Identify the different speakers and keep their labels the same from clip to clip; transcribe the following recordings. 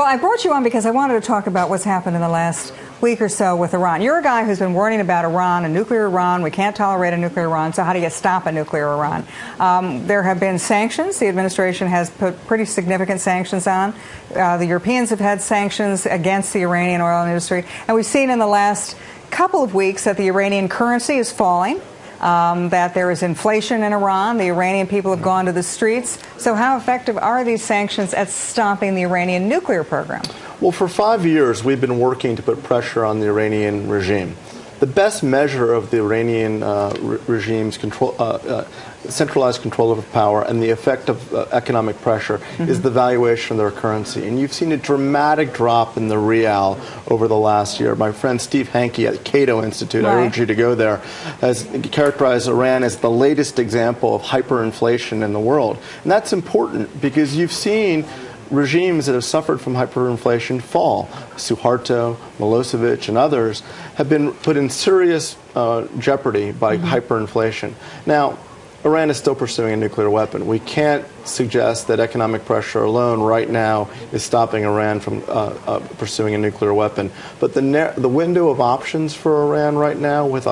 Speaker 1: Well, I brought you on because I wanted to talk about what's happened in the last week or so with Iran. You're a guy who's been warning about Iran, a nuclear Iran. We can't tolerate a nuclear Iran, so how do you stop a nuclear Iran? There have been sanctions. The administration has put pretty significant sanctions on. The Europeans have had sanctions against the Iranian oil industry. And we've seen in the last couple of weeks that the Iranian currency is falling. That there is inflation in Iran. The Iranian people have gone to the streets. So how effective are these sanctions at stopping the Iranian nuclear program?
Speaker 2: Well, for 5 years, we've been working to put pressure on the Iranian regime. The best measure of the Iranian regime's centralized control over power and the effect of economic pressure is the valuation of their currency. And you've seen a dramatic drop in the rial over the last year. My friend Steve Hanke at Cato Institute, I urge you to go there, has characterized Iran as the latest example of hyperinflation in the world. And that's important because you've seen regimes that have suffered from hyperinflation fall. Suharto, Milosevic, and others have been put in serious jeopardy by hyperinflation. Now, Iran is still pursuing a nuclear weapon. We can't suggest that economic pressure alone right now is stopping Iran from pursuing a nuclear weapon. But the window of options for Iran right now, with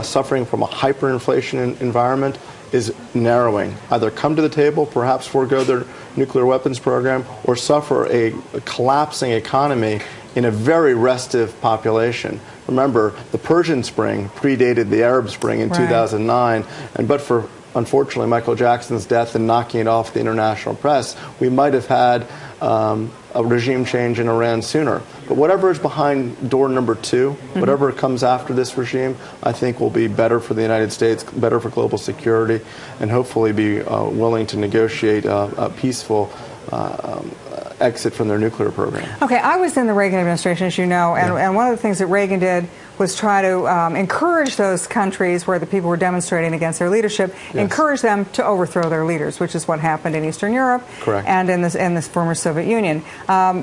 Speaker 2: suffering from a hyperinflation environment, is narrowing. Either come to the table, perhaps forego their nuclear weapons program, or suffer a collapsing economy in a very restive population. Remember, the Persian Spring predated the Arab Spring in 2009, but for, unfortunately, Michael Jackson's death and knocking it off the international press, we might have had a regime change in Iran sooner. But whatever is behind door number 2, whatever comes after this regime, I think will be better for the United States, better for global security, and hopefully be willing to negotiate a peaceful exit from their nuclear program. Okay,
Speaker 1: I was in the Reagan administration, as you know, and one of the things that Reagan did was try to encourage those countries where the people were demonstrating against their leadership, encourage them to overthrow their leaders, which is what happened in Eastern Europe and in this former Soviet Union.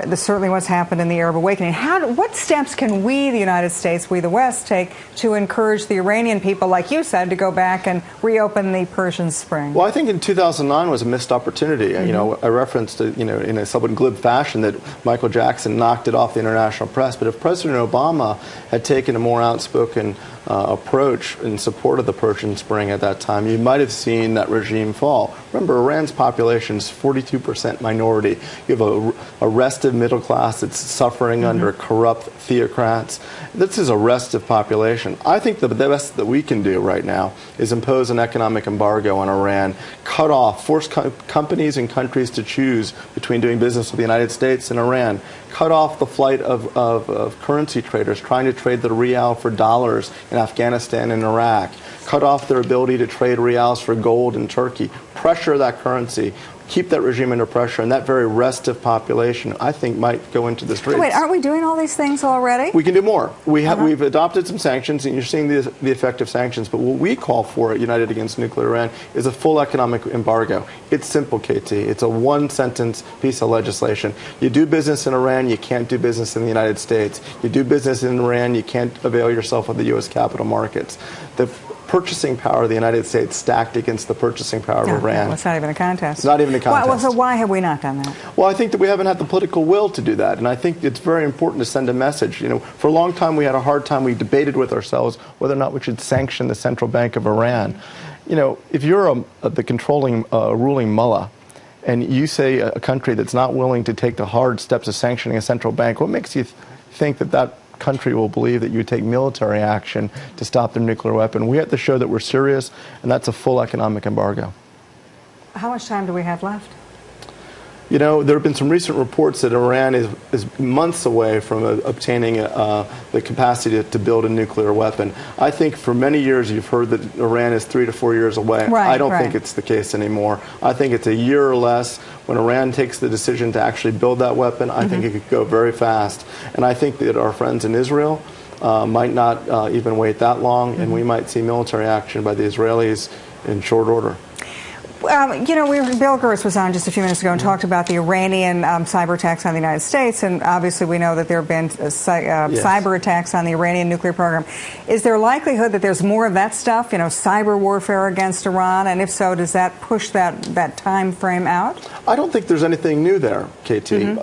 Speaker 1: This certainly what's happened in the Arab awakening. What steps can we, the United States, we the West, take to encourage the Iranian people, like you said, to go back and reopen the Persian Spring?
Speaker 2: Well, I think in 2009 was a missed opportunity. You know, I referenced, in a somewhat glib fashion that Michael Jackson knocked it off the international press. But if President Obama had taken a more outspoken approach in support of the Persian Spring at that time, you might have seen that regime fall. Remember, Iran's population is 42% minority. You have a restive middle class that's suffering under corrupt theocrats. This is a restive population. I think the best that we can do right now is impose an economic embargo on Iran, cut off, force companies and countries to choose between doing business with the United States and Iran, cut off the flight of currency traders trying to trade the rial for dollars in Afghanistan and Iraq, cut off their ability to trade rials for gold in Turkey, pressure that currency, keep that regime under pressure, and that very restive population, I think, might go into the streets.
Speaker 1: Wait, aren't we doing all these things already?
Speaker 2: We can do more. We've adopted some sanctions, and you're seeing the effect of sanctions, but what we call for at United Against Nuclear Iran is a full economic embargo. It's simple, KT. It's a one-sentence piece of legislation. You do business in Iran, you can't do business in the United States. You do business in Iran, you can't avail yourself of the U.S. capital markets. The purchasing power of the United States stacked against the purchasing power of Iran.
Speaker 1: Well, it's not even a contest.
Speaker 2: It's not even a contest.
Speaker 1: So why have we not done that?
Speaker 2: Well, I think that we haven't had the political will to do that, and I think it's very important to send a message. You know, for a long time we had a hard time. We debated with ourselves whether or not we should sanction the central bank of Iran. You know, if you're the controlling, ruling mullah, and you say a country that's not willing to take the hard steps of sanctioning a central bank, what makes you think that country will believe that you take military action to stop their nuclear weapon? We have to show that we're serious, and that's a full economic embargo.
Speaker 1: How much time do we have left?
Speaker 2: You know, there have been some recent reports that Iran is months away from obtaining the capacity to build a nuclear weapon. I think for many years you've heard that Iran is 3 to 4 years away. I don't think it's the case anymore. I think it's a year or less. When Iran takes the decision to actually build that weapon, I think it could go very fast. And I think that our friends in Israel might not even wait that long, and we might see military action by the Israelis in short order.
Speaker 1: You know, Bill Gertz was on just a few minutes ago and talked about the Iranian cyber attacks on the United States, and obviously we know that there have been cyber attacks on the Iranian nuclear program. Is there a likelihood that there's more of that stuff, you know, cyber warfare against Iran, and if so, does that push that time frame out?
Speaker 2: I don't think there's anything new there, KT.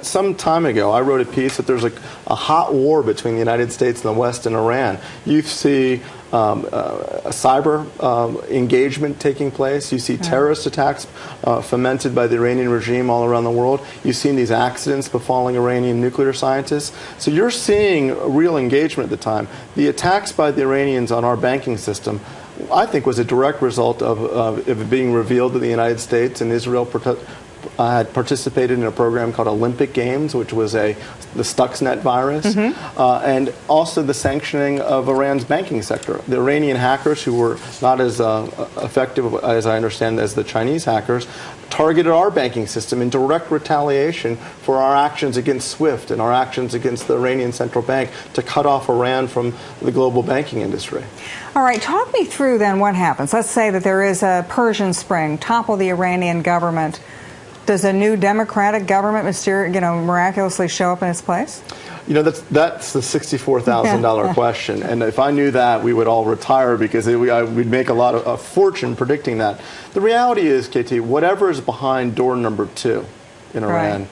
Speaker 2: Some time ago, I wrote a piece that there's a hot war between the United States and the West and Iran. You see a cyber engagement taking place. You see terrorist attacks fomented by the Iranian regime all around the world. You've seen these accidents befalling Iranian nuclear scientists. So you're seeing a real engagement at the time. The attacks by the Iranians on our banking system, I think, was a direct result of it being revealed that the United States and Israel had participated in a program called Olympic Games, which was the Stuxnet virus, and also the sanctioning of Iran's banking sector. The Iranian hackers, who were not as effective, as I understand, as the Chinese hackers, targeted our banking system in direct retaliation for our actions against SWIFT and our actions against the Iranian central bank to cut off Iran from the global banking industry.
Speaker 1: All right, talk me through then what happens. Let's say that there is a Persian Spring, topple the Iranian government. Does a new democratic government miraculously show up in its place?
Speaker 2: You know, that's the $64,000 question. And if I knew that, we would all retire because we'd make a fortune predicting that. The reality is, KT, whatever is behind door number 2 in Iran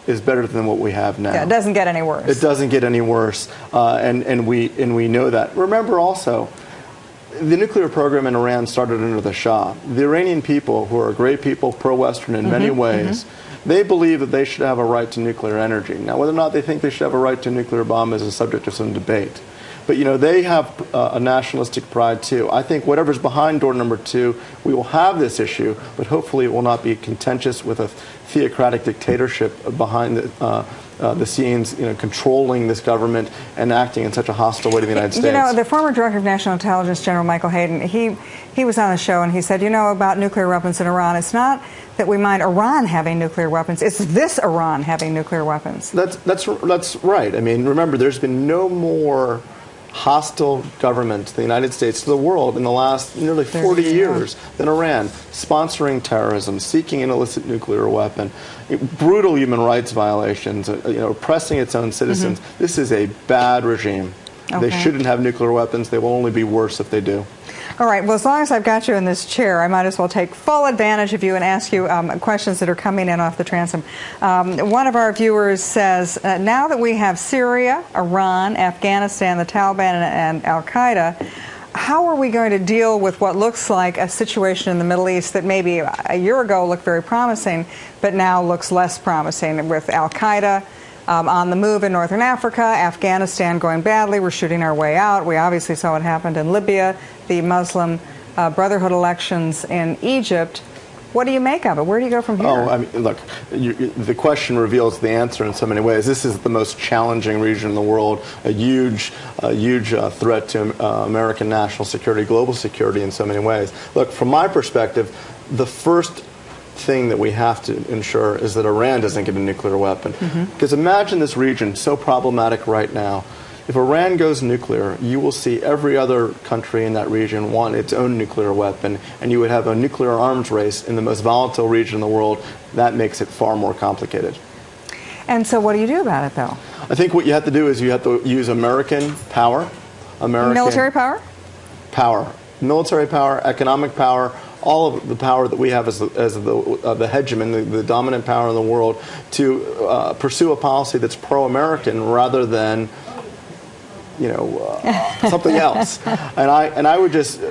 Speaker 2: is better than what we have now.
Speaker 1: Yeah, it doesn't get any worse.
Speaker 2: It doesn't get any worse, and we know that. Remember also, the nuclear program in Iran started under the Shah. The Iranian people, who are great people, pro-Western in many ways, they believe that they should have a right to nuclear energy. Now, whether or not they think they should have a right to a nuclear bomb is a subject of some debate. But, you know, they have a nationalistic pride, too. I think whatever's behind door number 2, we will have this issue, but hopefully it will not be contentious with a theocratic dictatorship behind the scenes, controlling this government and acting in such a hostile way to the United States.
Speaker 1: You know, the former Director of National Intelligence, General Michael Hayden, he was on the show and he said, about nuclear weapons in Iran, it's not that we mind Iran having nuclear weapons, it's this Iran having nuclear weapons. That's
Speaker 2: right. I mean, remember, there's been no more hostile government to the United States, to the world, in the last nearly 40 years than Iran, sponsoring terrorism, seeking an illicit nuclear weapon, brutal human rights violations, oppressing its own citizens. This is a bad regime. They shouldn't have nuclear weapons. They will only be worse if they do.
Speaker 1: All right. Well, as long as I've got you in this chair, I might as well take full advantage of you and ask you questions that are coming in off the transom. One of our viewers says, now that we have Syria, Iran, Afghanistan, the Taliban, and Al-Qaeda, how are we going to deal with what looks like a situation in the Middle East that maybe a year ago looked very promising, but now looks less promising, with Al-Qaeda on the move in northern Africa, Afghanistan going badly, we're shooting our way out. We obviously saw what happened in Libya, the Muslim Brotherhood elections in Egypt. What do you make of it? Where do you go from here?
Speaker 2: Oh, I mean, look, the question reveals the answer in so many ways. This is the most challenging region in the world, a huge threat to American national security, global security in so many ways. Look, from my perspective, the first thing that we have to ensure is that Iran doesn't get a nuclear weapon. Because imagine this region so problematic right now. If Iran goes nuclear, you will see every other country in that region want its own nuclear weapon, and you would have a nuclear arms race in the most volatile region in the world. That makes it far more complicated.
Speaker 1: And so what do you do about it, though?
Speaker 2: I think what you have to do is you have to use American power.
Speaker 1: Military power?
Speaker 2: Power. Military power, economic power, all of the power that we have as the hegemon, the dominant power in the world, to pursue a policy that's pro-American rather than something else. And I would just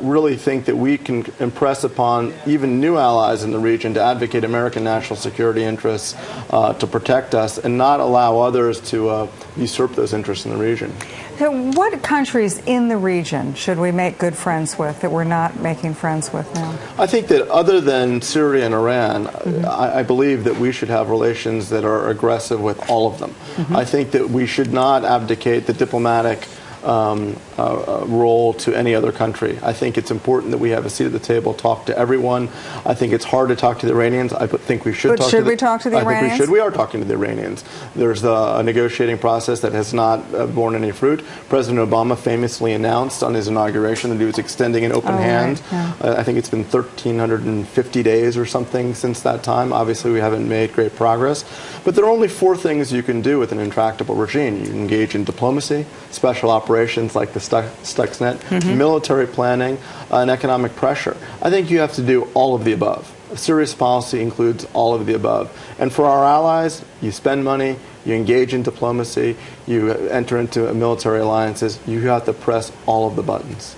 Speaker 2: really think that we can impress upon even new allies in the region to advocate American national security interests, to protect us, and not allow others to usurp those interests in the region.
Speaker 1: So what countries in the region should we make good friends with that we're not making friends with now?
Speaker 2: I think that other than Syria and Iran, I believe that we should have relations that are aggressive with all of them. I think that we should not abdicate the diplomatic role to any other country. I think it's important that we have a seat at the table, talk to everyone. I think it's hard to talk to the Iranians. I think we should talk to
Speaker 1: we talk to the Iranians?
Speaker 2: I think we should. We are talking to the Iranians. There's a negotiating process that has not borne any fruit. President Obama famously announced on his inauguration that he was extending an open hand. I think it's been 1,350 days or something since that time. Obviously, we haven't made great progress. But there are only 4 things you can do with an intractable regime. You can engage in diplomacy, special operations like the Stuxnet, military planning, and economic pressure. I think you have to do all of the above. Serious policy includes all of the above. And for our allies, you spend money, you engage in diplomacy, you enter into military alliances, you have to press all of the buttons.